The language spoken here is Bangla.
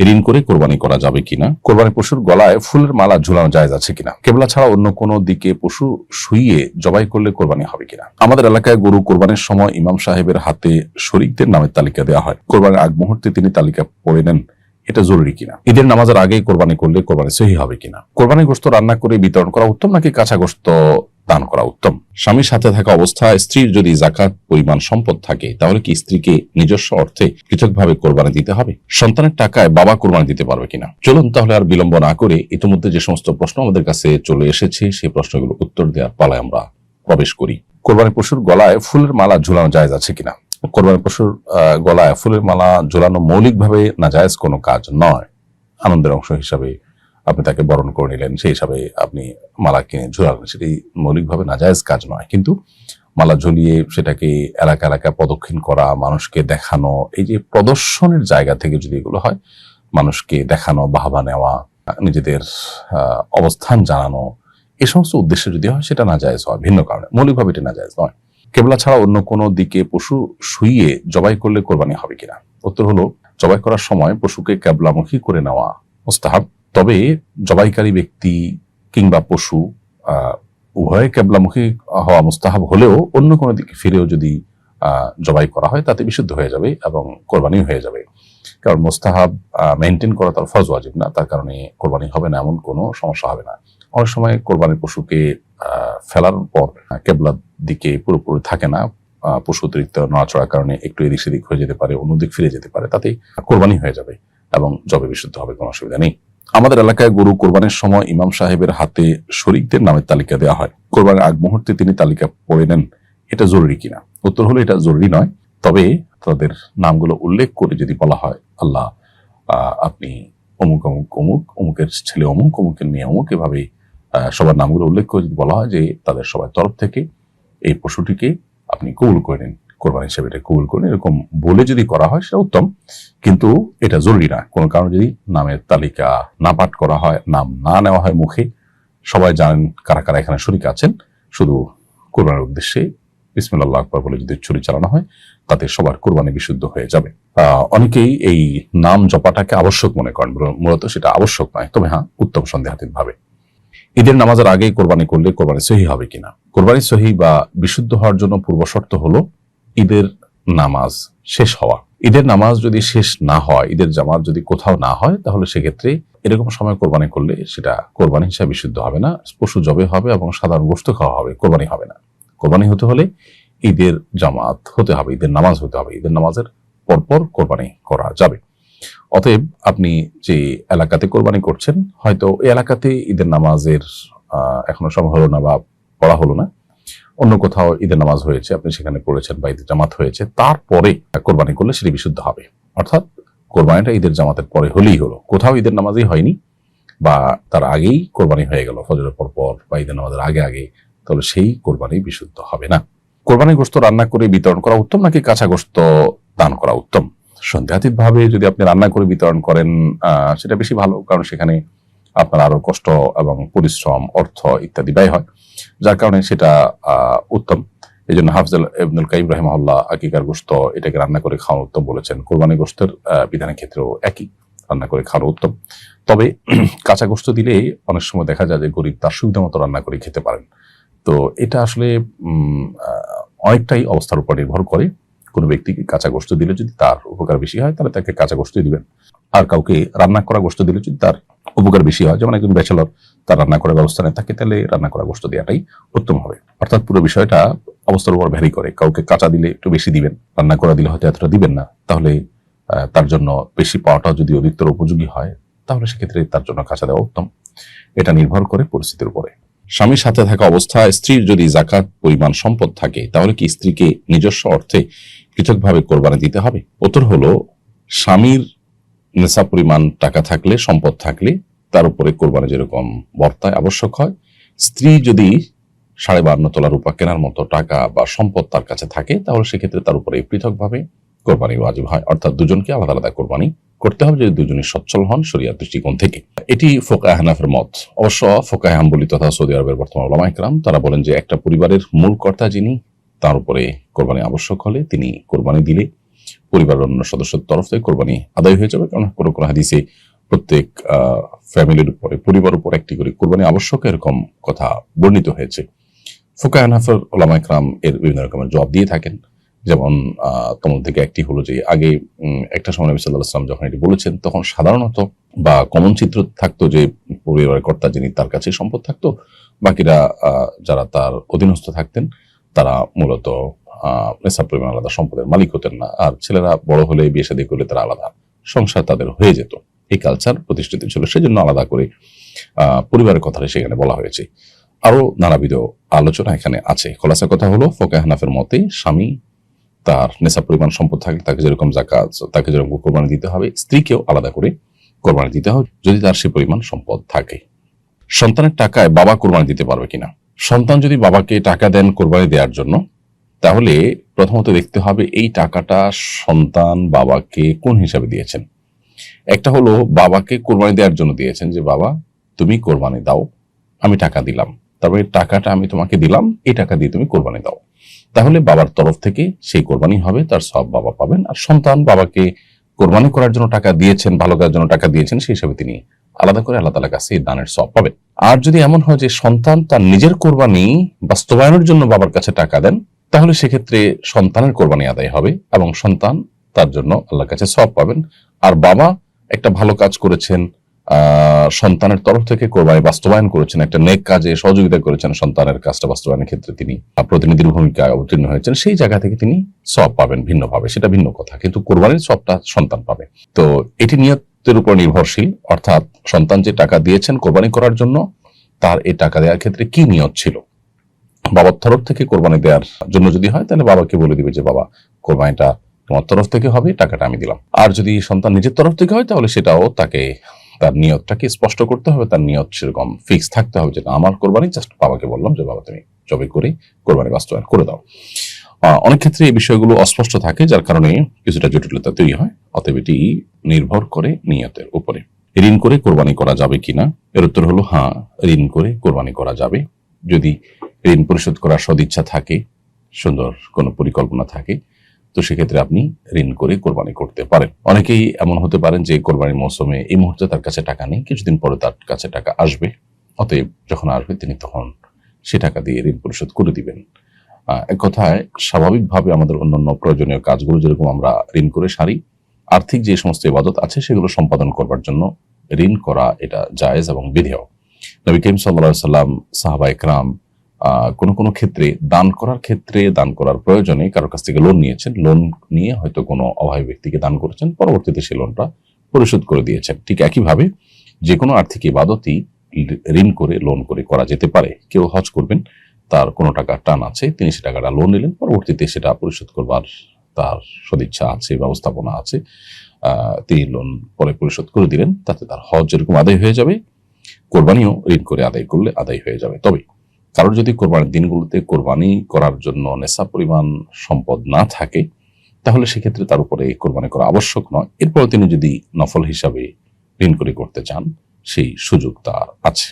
ঋণ করে কোরবানি করা যাবে কিনা, কোরবানি পশুর গলায় ফুলের মালা ঝুলানো জায়েজ আছে কিনা, কেবলা ছাড়া অন্য কোনো দিকে পশু শুইয়ে জবাই করলে কোরবানি হবে কিনা। আমাদের এলাকায় গরু কোরবানির সময় ইমাম সাহেবের হাতে শরীকদের নামের তালিকা দেওয়া হয়। কোরবানির আগ মুহূর্তে তিনি তালিকা পড়ে নেন, এটা জরুরি কিনা। ঈদের নামাজের আগে কোরবানি করলে কোরবানি সহি হবে কিনা। কোরবানি গোশত রান্না করে বিতরণ করা উত্তম নাকি কাঁচা গোশত দান করা উত্তম। স্বামীর সাথে থাকা অবস্থায় স্ত্রীর যদি যাকাত পরিমাণ সম্পদ থাকে তাহলে কি স্ত্রীকে নিজস্ব অর্থে পৃথকভাবে কোরবানি দিতে হবে। সন্তানের টাকায় বাবা কোরবানি দিতে পারবে কিনা। চলুন তাহলে আর বিলম্ব না করে ইতিমধ্যে যে সমস্ত প্রশ্ন আমাদের কাছে চলে এসেছে সেই প্রশ্নগুলো উত্তর দেওয়ার পালায় আমরা প্রবেশ করি। কোরবানি পশুর গলায় ফুলের মালা ঝুলানো জায়েজ আছে কিনা। কোরবানি পশুর গলায় ফুলের মালা ঝুলানো মৌলিকভাবে নাজায়েজ কোনো কাজ নয়। আনন্দের অংশ হিসাবে আপনি তাকে বরণ করে নিলেন, সেই হিসাবে আপনি মালা কিনে ঝুলালেন, সেটি মৌলিকভাবে নাজায়েজ কাজ নয়। কিন্তু মালা ঝুলিয়ে সেটাকে এলাকা এলাকা প্রদক্ষিণ করা, মানুষকে দেখানো, এই যে প্রদর্শনের জায়গা থেকে যদি এগুলো হয়, মানুষকে দেখানো, বাহবা নেওয়া, নিজেদের অবস্থান জানানো, এই সমস্ত উদ্দেশ্যে যদি হয় সেটা নাজায়েজ হয় ভিন্ন কারণে, মৌলিকভাবে এটা নাজায়েজ নয়। কেবলা ছাড়া অন্য কোনো দিকে পশু শুইয়ে জবাই করলে কোরবানি হবে কিনা। উত্তর হলো, জবাই করার সময় পশুকে কেবলামুখী করে নেওয়া মুস্তাহাব। তবে জবাইকারী ব্যক্তি কিংবা পশু উভয়ে কেবলামুখী হওয়া মুস্তাহাব হলেও অন্য কোনো দিকে ফিরেও যদি জবাই করা হয় তাতে বিশুদ্ধ হয়ে যাবে এবং কোরবানি হয়ে যাবে। কারণ মুস্তাহাব মেনটেন করা তার ফরজ ওয়াজিব না, তার কারণে কোরবানি হবে না এমন কোনো সমস্যা হবে না। অনেক সময় কোরবানির পশুকে ফেলার পর কেবলার দিকে পুরোপুরি থাকে না, পশু অতিরিক্ত নড়াচড়ার কারণে একটু এদিক সেদিক হয়ে যেতে পারে, অন্যদিক ফিরে যেতে পারে, তাতে কোরবানি হয়ে যাবে এবং জবে বিশুদ্ধ হবে, কোনো অসুবিধা নেই। আমাদের এলাকায় গরু কোরবানির সময় ইমাম সাহেবের হাতে শরীকদের নামের তালিকা দেওয়া হয়। কোরবানির আগ মুহূর্তে তিনি তালিকা পড়ে নেন, এটা জরুরি কিনা। উত্তর হলো, এটা জরুরি নয়। তবে তাদের নামগুলো উল্লেখ করে যদি বলা হয়, আল্লাহ আপনি অমুক অমুক অমুক, অমুকের ছেলে অমুক, অমুকের মেয়ে অমুক, এভাবে সবার নামগুলো উল্লেখ করে যদি বলা হয় যে তাদের সবার তরফ থেকে এই পশুটিকে আপনি কবুল করে নিন, কোরবানি হিসেবে এটা কবুল করেন, এরকম বলে যদি করা হয় সেটা উত্তম। কিন্তু এটা জরুরি না। কোনো কারণে যদি নামের তালিকা না পাঠ করা হয়, নাম না নেওয়া হয় মুখে, সবাই জানেন কারা কারা এখানে শরীক আছেন, শুধু কোরবানির উদ্দেশ্যে বিসমিল্লাহ আল্লাহু আকবার বলে যদি ছুরি চালানো হয় তাতে সবার কোরবানি বিশুদ্ধ হয়ে যাবে। অনেকেই এই নাম জপাটাকে আবশ্যক মনে করেন, মূলত সেটা আবশ্যক নয়, তবে হ্যাঁ উত্তম সন্দেহাতীত ভাবে। ঈদের নামাজের আগে কোরবানি করলে কোরবানি সহি হবে কিনা। কোরবানি সহি বা বিশুদ্ধ হওয়ার জন্য পূর্ব শর্ত হলো ঈদের নামাজ শেষ হওয়া। ঈদের নামাজ যদি শেষ না হয়, ঈদের জামাত যদি কোথাও না হয়, তাহলে সেক্ষেত্রে এরকম সময় কোরবানি করলে সেটা কোরবানি হিসাবে বিশুদ্ধ হবে না, পশু জবে হবে এবং সাধারণ গোশত খাওয়া হবে, কোরবানি হবে না। কোরবানি হতে হলে ঈদের জামাত হতে হবে, ঈদের নামাজ হতে হবে, ঈদের নামাজের পরপর কোরবানি করা যাবে। অতএব আপনি যে এলাকাতে কোরবানি করছেন, হয়তো এই এলাকাতে ঈদের নামাজের এখনো সময় হলো না বা পড়া হলো না, অন্য কোথাও ঈদের নামাজ হয়েছে, আপনি সেখানে পড়েছেন বা ঈদের জামাত হয়েছে, তারপরে কোরবানি করলে সেটি বিশুদ্ধ হবে। অর্থাৎ কোরবানিটা ঈদের জামাতের পরে হলেই হলো। কোথাও ঈদের নামাজই হয়নি বা তার আগেই কোরবানি হয়ে গেল ফজরের পর বা ঈদের নামাজের আগে আগে, তাহলে সেই কোরবানি বিশুদ্ধ হবে না। কোরবানি গোশত রান্না করে বিতরণ করা উত্তম নাকি কাঁচা গোশত দান করা উত্তম। সন্দেহাতীত ভাবে যদি আপনি রান্না করে বিতরণ করেন সেটা বেশি ভালো, কারণ সেখানে আপনার আরো কষ্ট এবং পরিশ্রম, অর্থ ইত্যাদি ব্যয় হয়, যার কারণে সেটা উত্তম। এই জন্য হাফিজ ইবনুল কাইয়িম রাহিমাহুল্লাহ আকিকার গোশত এটাকে রান্না করে খাওয়ানো উত্তম বলেছেন। কোরবানি গোশতের বিধানের ক্ষেত্রেও একই, রান্না করে খাওয়ানো উত্তম। তবে কাঁচা গোশত দিলে অনেক সময় দেখা যায় যে গরিব তার সুবিধা মতো রান্না করে খেতে পারেন। তো এটা আসলে অনেকটাই অবস্থার উপর নির্ভর করে। কোনো ব্যক্তিকে কাঁচা গোশত দিলে যদি তার উপকার বেশি হয় তাহলে তাকে কাঁচা গোশত দিবেন, আর কাউকে রান্না করা গোশত দিলে যদি তার উপকার বেশি হয়, যেমন একজন ব্যাচেলর তার রান্না করার ব্যবস্থা নেই থাকে, তাহলে রান্না করা গোশত দেওয়াটাই উত্তম হবে। অর্থাৎ পুরো বিষয়টা অবস্থার উপর ভ্যারি করে। কাউকে কাঁচা দিলে একটু বেশি দিবেন, রান্না করা দিলে হয়তো এতটা দিবেন না, তাহলে তার জন্য বেশি পাওয়াটা যদি অধিকতর উপযোগী হয় তাহলে সেক্ষেত্রে তার জন্য কাঁচা দেওয়া উত্তম। এটা নির্ভর করে পরিস্থিতির উপরে। স্বামীর সাথে থাকা অবস্থায় স্ত্রীর যদি যাকাত পরিমাণ সম্পদ থাকে তাহলে কি স্ত্রীকে নিজস্ব অর্থে পৃথকভাবে কোরবানি দিতে হবে। উত্তর হলো, স্বামীর নেশা পরিমাণ টাকা থাকলে, সম্পদ থাকলে তার উপরে কোরবানি যেরকম বর্তায় আবশ্যক হয়, স্ত্রী যদি 52.5 তোলা রূপা কেনার মতো টাকা বা সম্পদ তার কাছে থাকে তাহলে সেক্ষেত্রে তার উপরে পৃথকভাবে কোরবানি ওয়াজিব হয়। অর্থাৎ দুজনকে আলাদা আলাদা কোরবানি করতে হবে যদি দুজনই সচ্ছল হন শরিয়াত দৃষ্টিকোণ থেকে। এটি ফোকায়ে হানাফের মত। অবশ্য ফোকায়ে হাম্বলী তথা সৌদি আরবের বর্তমান উলামা ইকরাম তারা বলেন যে একটা পরিবারের মূল কর্তা যিনি, তার উপরে কোরবানি আবশ্যক হলে তিনি কোরবানি দিলে পরিবারের অন্য সদস্যের তরফ থেকে কোরবানি আদায় হয়ে যাবে। কারণ কোনো কোনো হাদিসে প্রত্যেক ফ্যামিলির উপরে, পরিবার উপর একটি করে কোরবানি আবশ্যক, এরকম কথা বর্ণিত হয়েছে। ফুকাহা হানাফি উলামা ইকরাম এর বিভিন্ন রকমের জবাব দিয়ে থাকেন। যেমন তোমার থেকে একটি হলো যে আগে একটা সময় নবী সাল্লাল্লাহু আলাইহি ওয়াসাল্লাম যখন এটি বলেছেন, তখন সাধারণত বা কমন চিত্র থাকতো যে পরিবারের কর্তা যিনি, তার কাছে সম্পদ থাকতো, বাকিরা যারা তার অধীনস্থ থাকতেন তারা মূলত নেশাব পরিমাণ আলাদা সম্পদের মালিক হতেন না। আর ছেলেরা বড় হলে, বিয়ে শাদী করলে তারা আলাদা সংসার তাদের হয়ে যেত। এই কালচার প্রতিষ্ঠিত ছিল, সেজন্য আলাদা করে পরিবারের কথাটা সেখানে বলা হয়েছে। আরো নানাবিধ আলোচনা এখানে আছে। খোলাসা কথা হলো, ফুকাহা হানাফির মতে স্বামী তার নেশাব পরিমাণ সম্পদ থাকলে তাকে যেরকম যাকাত, তাকে যেরকম কোরবানি দিতে হবে, স্ত্রীকেও আলাদা করে কোরবানি দিতে হবে যদি তার সে পরিমাণ সম্পদ থাকে। সন্তানের টাকায় বাবা কোরবানি দিতে পারবে কিনা? সন্তান যদি বাবাকে টাকা দেন কোরবানি দেওয়ার জন্য, তাহলে প্রথমত দেখতে হবে এই টাকাটা সন্তান বাবাকে কোন হিসাবে দিয়েছেন। একটা হলো বাবাকে কোরবানি দেওয়ার জন্য দিয়েছেন, যে বাবা তুমি কোরবানি দাও, আমি টাকা দিলাম, তারপরে টাকাটা আমি তোমাকে দিলাম, এই টাকা দিয়ে তুমি কোরবানি দাও। তাহলে বাবার তরফ থেকে সেই কোরবানি হবে, তার সব বাবা পাবেন। আর সন্তান বাবাকে কোরবানি করার জন্য টাকা দিয়েছেন, ভালো কাজের জন্য টাকা দিয়েছেন, সেই হিসাবে তিনি আলাদা করে আল্লাহ তাআলার কাছে এই দানের সব পাবেন। আর যদি এমন হয় যে সন্তান তার নিজের কোরবানি বাস্তবায়নের জন্য বাবার কাছে টাকা দেন, তাহলে সেক্ষেত্রে সন্তানের কোরবানি আদায় হবে এবং সন্তান তার জন্য আল্লাহর কাছে সব পাবেন। আর বাবা একটা ভালো কাজ করেছেন, সন্তানের তরফ থেকে কোরবানি বাস্তবায়ন করেছেন, একটা নেক কাজে সহযোগিতা করেছেন, সন্তানের কাজটা বাস্তবায়নের ক্ষেত্রে তিনি প্রতিনিধির ভূমিকায় অবতীর্ণ হয়েছেন, সেই জায়গা থেকে তিনি সব পাবেন ভিন্নভাবে, সেটা ভিন্ন কথা। কিন্তু কোরবানির সবটা সন্তান পাবে। তো এটি নিয়তের উপর নির্ভরশীল, অর্থাৎ সন্তান যে টাকা দিয়েছেন কোরবানি করার জন্য, তার এই টাকা দেওয়ার ক্ষেত্রে কি নিয়ত ছিল। বাবার তরফ থেকে কোরবানি দেওয়ার জন্য যদি হয়, তাহলে বাবাকে বলে দিবে যে বাবা কোরবানিটা তোমার তরফ থেকে হবে, টাকাটা আমি দিলাম। আর যদি সন্তান নিজের তরফ থেকে হয়, তাহলে সেটাও তাকে তার নিয়তটাকে স্পষ্ট করতে হবে। তার নিয়ত সেরকম ফিক্স থাকতে হবে, যেটা আমার কোরবানি, জাস্ট বাবাকে বললাম যে বাবা তুমি জবে করে কোরবানি বাস্তবায়ন করে দাও। অনেক ক্ষেত্রে এই বিষয়গুলো অস্পষ্ট থাকে, যার কারণে কিছুটা জটিলতা তৈরি হয়। অতএব এটি নির্ভর করে নিয়তের উপরে। ঋণ করে কোরবানি করা যাবে কিনা? এর উত্তর হলো হ্যাঁ, ঋণ করে কোরবানি করা যাবে যদি ঋণ পরিশোধ করার সদিচ্ছা থাকে, সুন্দর কোনো পরিকল্পনা থাকে, তো সেক্ষেত্রে আপনি ঋণ করে কোরবানি করতে পারেন। অনেকেই এমন হতে পারেন যে কোরবানির মৌসুমে এই মুহূর্তে তার কাছে টাকা নেই, কিছুদিন পরে তার কাছে টাকা আসবে, অতএব যখন আসবে তিনি তখন সে টাকা দিয়ে ঋণ পরিশোধ করে দিবেন। এক কথায় স্বাভাবিকভাবে আমাদের অন্যান্য প্রয়োজনীয় কাজগুলো যেরকম আমরা ঋণ করে সারি, আর্থিক যে সমস্ত ইবাদত আছে সেগুলো সম্পাদন করবার জন্য ঋণ করা এটা জায়েজ এবং বিধেয়। নবী করিম সাল্লাল্লাহু আলাইহি সাল্লাম, সাহাবা ইকরাম কোনো কোনো ক্ষেত্রে দান করার প্রয়োজনে কারোর কাছ থেকে লোন নিয়েছেন, লোন নিয়ে হয়তো কোনো অভাবী ব্যক্তিকে দান করেছেন, পরবর্তীতে সেই লোনটা পরিশোধ করে দিয়েছেন। ঠিক একইভাবে যে কোনো আর্থিক ইবাদতই ঋণ করে, লোন করে করা যেতে পারে। কেউ হজ করবেন, তার কোনো টাকা টান আছে, তিনি সে টাকাটা লোন নিলেন, পরবর্তীতে সেটা পরিশোধ করবার তার সদিচ্ছা আছে, ব্যবস্থাপনা আছে, তিনি লোন পরে পরিশোধ করে দিলেন, তাতে তার হজ যেরকম আদায় হয়ে যাবে, কোরবানিও ঋণ করে আদায় করলে আদায় হয়ে যাবে। তবে কারোর যদি কোরবানির দিনগুলোতে কোরবানি করার জন্য নেশা পরিমাণ সম্পদ না থাকে, তাহলে সেক্ষেত্রে তার উপরে কোরবানি করা আবশ্যক নয়। এরপর তিনি যদি নফল হিসাবে ঋণ করে করতে চান, সেই সুযোগ তার আছে।